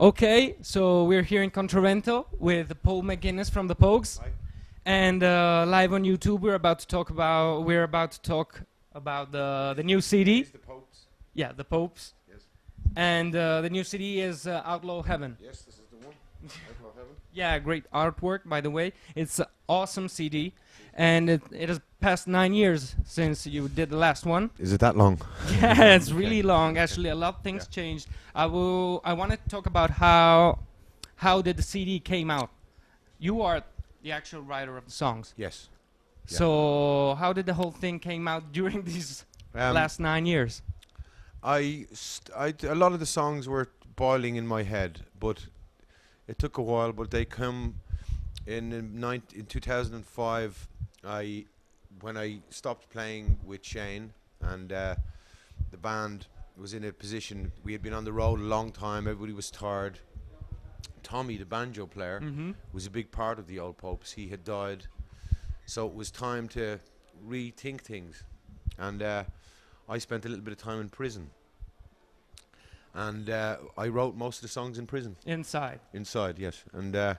Okay, so we're here in Controvento with Paul McGuinness from the Pogues, Hi. and live on YouTube we're about to talk about the new CD. Is the Popes? Yeah, the Popes, Yes. and the new CD is Outlaw Heaven. Yes, this is the one. Outlaw Heaven. Yeah, great artwork, by the way. It's an awesome CD, and it has passed 9 years since you did the last one. Is it that long? Yeah, it's really long. Actually, a lot of things changed. I want to talk about how did the CD came out. You are the actual writer of the songs. Yes. Yeah. So how did the whole thing came out during these last 9 years? A lot of the songs were boiling in my head, but it took a while. But they come in 2005. When I stopped playing with Shane, and the band was in a position, we had been on the road a long time, everybody was tired. Tommy, the banjo player, was a big part of the old Popes. He had died, so it was time to rethink things. And I spent a little bit of time in prison, and I wrote most of the songs in prison. Inside, yes. And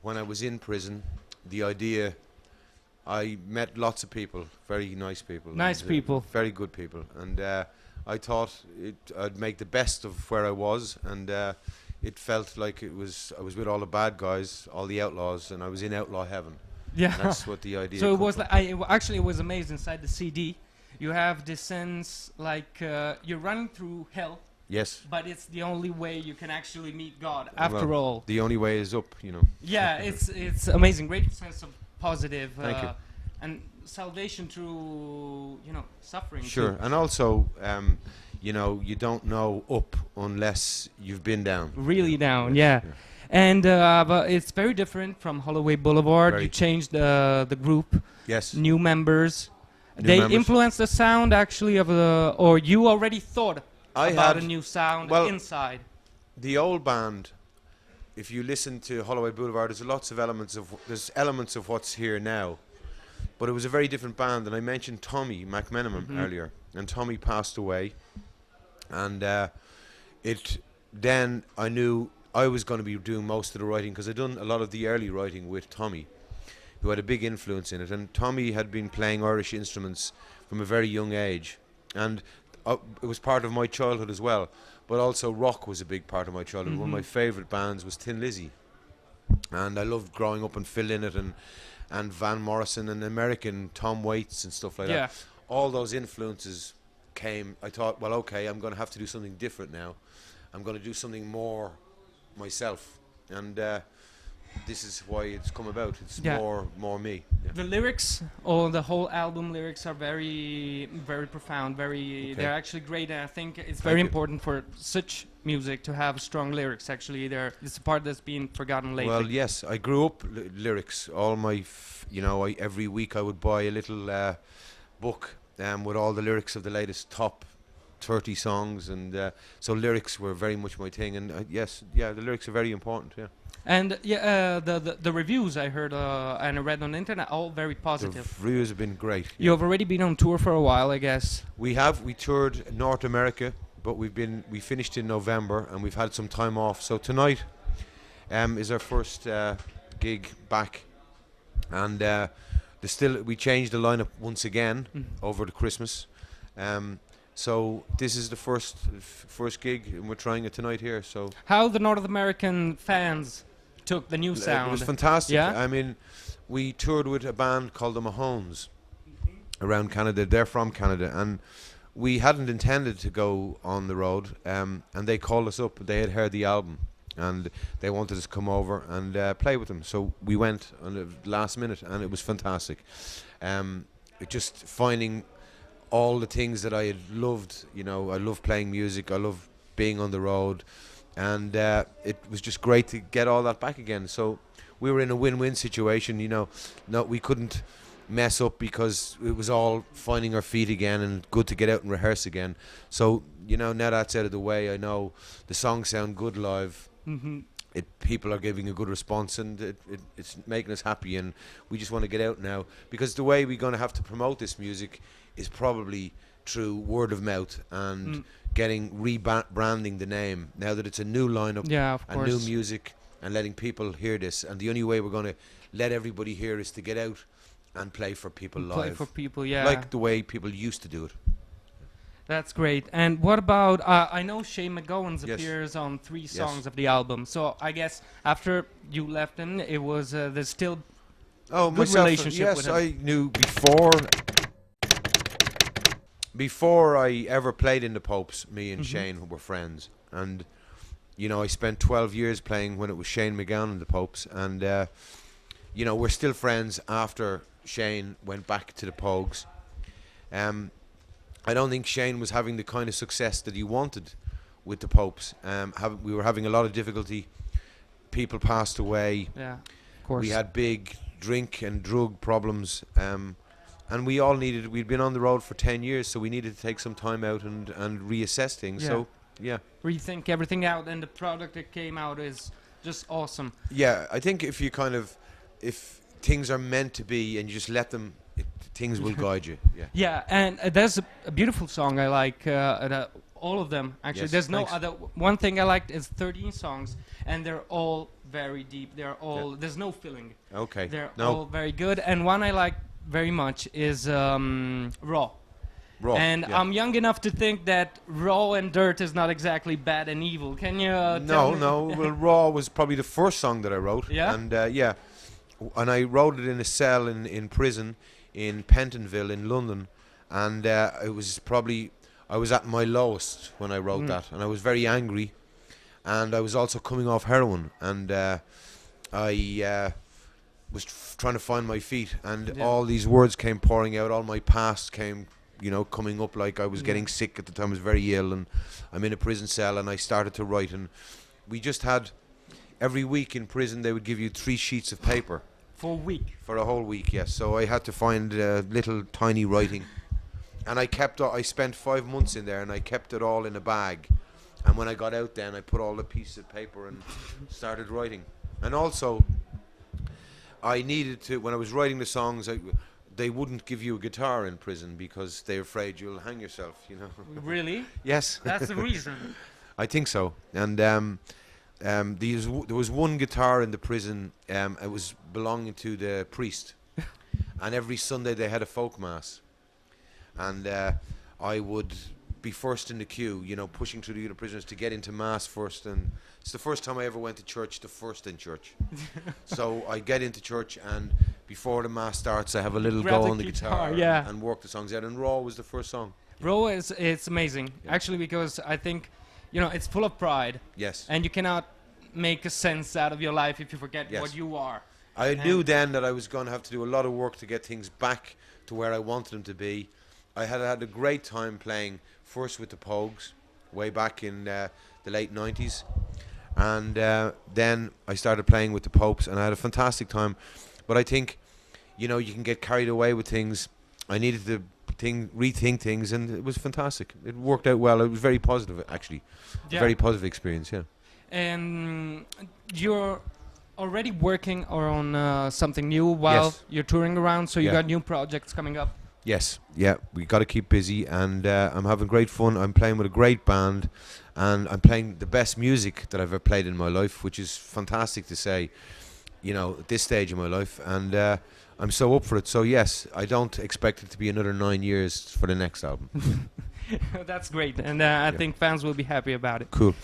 when I was in prison, the idea, I met lots of people, very nice people. Nice people. Very good people. And I thought I'd make the best of where I was, and it felt like I was with all the bad guys, all the outlaws, and I was in outlaw heaven. yeah. And that's what the idea. So it was like actually it was amazing. Inside the CD, you have this sense like you're running through hell. Yes. But it's the only way you can actually meet God. After all, the only way is up, you know. yeah, it's amazing. Great sense of positive Thank you. and salvation through suffering. Sure. too. And also, you don't know up unless you've been down. Really down, Yes, yeah. And but it's very different from Holloway Boulevard. Very. You changed the group, Yes. new members. New They members. influenced the sound actually of the, or you already thought about a new sound inside. The old band, if you listen to Holloway Boulevard, there's elements of what's here now, but it was a very different band. And I mentioned Tommy McMenamin earlier, and Tommy passed away, and then I knew I was going to be doing most of the writing, because I'd done a lot of the early writing with Tommy, who had a big influence in it. And Tommy had been playing Irish instruments from a very young age, and it was part of my childhood as well. But also rock was a big part of my childhood. One of my favourite bands was Thin Lizzy, and I loved growing up and Phil Lynott and Van Morrison and American Tom Waits and stuff like Yeah. that. All those influences came. I thought, well, okay, I'm going to have to do something different now. I'm going to do something more myself, and this is why it's come about. It's more me. Yeah. The lyrics, or the whole album lyrics, are very, very profound. They're actually great, and I think it's very important for such music to have strong lyrics. Actually, it's a part that's been forgotten lately. Well, yes, I grew up lyrics. All my, every week I would buy a little book with all the lyrics of the latest top 30 songs, and so lyrics were very much my thing. And the lyrics are very important. Yeah. And the reviews I heard and I read on the internet, all very positive. The reviews have been great. You have already been on tour for a while, I guess. We toured North America, but we finished in November, and we've had some time off. So tonight is our first gig back, and we changed the lineup once again over the Christmas. So this is the first gig, and we're trying it tonight here. So how the North American fans took the new sound? It was fantastic. Yeah? I mean, we toured with a band called the Mahones around Canada. They're from Canada, and we hadn't intended to go on the road. And they called us up. They had heard the album, and they wanted us to come over and play with them. So we went on the last minute, and it was fantastic. Just finding all the things that I had loved. I love playing music. I love being on the road. And it was just great to get all that back again. So we were in a win-win situation. No, we couldn't mess up, because it was all finding our feet again, and good to get out and rehearse again. So now that's out of the way, I know the songs sound good live. People are giving a good response, and it's making us happy, and we just want to get out now, because the way we're going to have to promote this music is probably through word of mouth, and getting rebranding the name now that it's a new lineup Yeah, of and course. new music, and letting people hear this. And the only way we're going to let everybody hear is to get out and play for people live. Play for people, yeah. Like the way people used to do it. That's great. And what about, I know Shane McGuinness Yes. appears on 3 Yes. songs of the album. So I guess after you left him, it was, there's still good Myself, relationship yes, with him. I knew before I ever played in the Popes, me and Shane were friends. And, you know, I spent 12 years playing when it was Shane McGowan and the Popes. And, you know, we're still friends after Shane went back to the Pogues. I don't think Shane was having the kind of success that he wanted with the Popes. We were having a lot of difficulty. People passed away. Yeah, of course. We had big drink and drug problems. And we all we'd been on the road for 10 years, so we needed to take some time out and reassess things. Yeah. So, yeah. Rethink everything out, and the product that came out is just awesome. Yeah, I think if things are meant to be and you just let them, things will guide you. Yeah. Yeah, and there's a beautiful song I like, all of them, actually. Yes, There's no thanks. other. One thing I liked is 13 songs, and they're all very deep. They're all, there's no filling. Okay. They're No. all very good. And one I like very much is Raw. Raw. And yeah. I'm young enough to think that Raw and Dirt is not exactly bad and evil. Can you tell me? No. Well, Raw was probably the first song that I wrote. Yeah? And yeah, and I wrote it in a cell in prison in Pentonville in London, and it was probably, I was at my lowest when I wrote that, and I was very angry, and I was also coming off heroin, and I was trying to find my feet, and all these words came pouring out, all my past came, you know, coming up, like I was getting sick at the time, I was very ill, and I'm in a prison cell, and I started to write, and we just had, every week in prison they would give you 3 sheets of paper. For a week. For a whole week, yes. So I had to find little tiny writing, and I spent 5 months in there, and I kept it all in a bag. And when I got out, then I put all the pieces of paper and started writing. And also, I needed to, when I was writing the songs, they wouldn't give you a guitar in prison because they're afraid you'll hang yourself. You know. Really? Yes. That's the reason. I think so. And there was one guitar in the prison. It was belonging to the priest, and every Sunday they had a folk mass, and I would be first in the queue, you know, pushing through the other prisoners to get into mass first. And it's the first time I ever went to church, the first in church. So I get into church, and before the mass starts, I have a little Grab go the on the guitar yeah. and work the songs out. And Raw was the first song. Raw it's amazing, actually, because I think, you know, it's full of pride. Yes. And you cannot make a sense out of your life if you forget what you are. I knew then that I was going to have to do a lot of work to get things back to where I wanted them to be. I had a great time playing first with the Pogues way back in the late 90s, and then I started playing with the Popes, and I had a fantastic time. But I think, you know, you can get carried away with things. I needed to rethink things, and it was fantastic. It worked out well. It was very positive, actually. A very positive experience, yeah. And you're already working on something new while you're touring around, so you got new projects coming up. Yes, yeah, we got to keep busy, and I'm having great fun. I'm playing with a great band, and I'm playing the best music that I've ever played in my life, which is fantastic to say, you know, at this stage of my life, and I'm so up for it. So yes, I don't expect it to be another 9 years for the next album. That's great, and I think fans will be happy about it. Cool.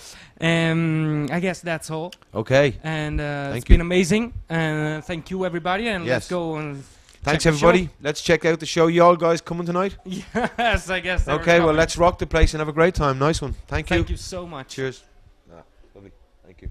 I guess that's all. Okay. And it's you. been amazing, and thank you, everybody, and let's go and thanks, check the everybody. show. Let's check out the show. You all guys coming tonight? Yes, I guess. Okay, well, let's rock the place and have a great time. Nice one. Thank you. Thank you so much. Cheers. Lovely. Thank you.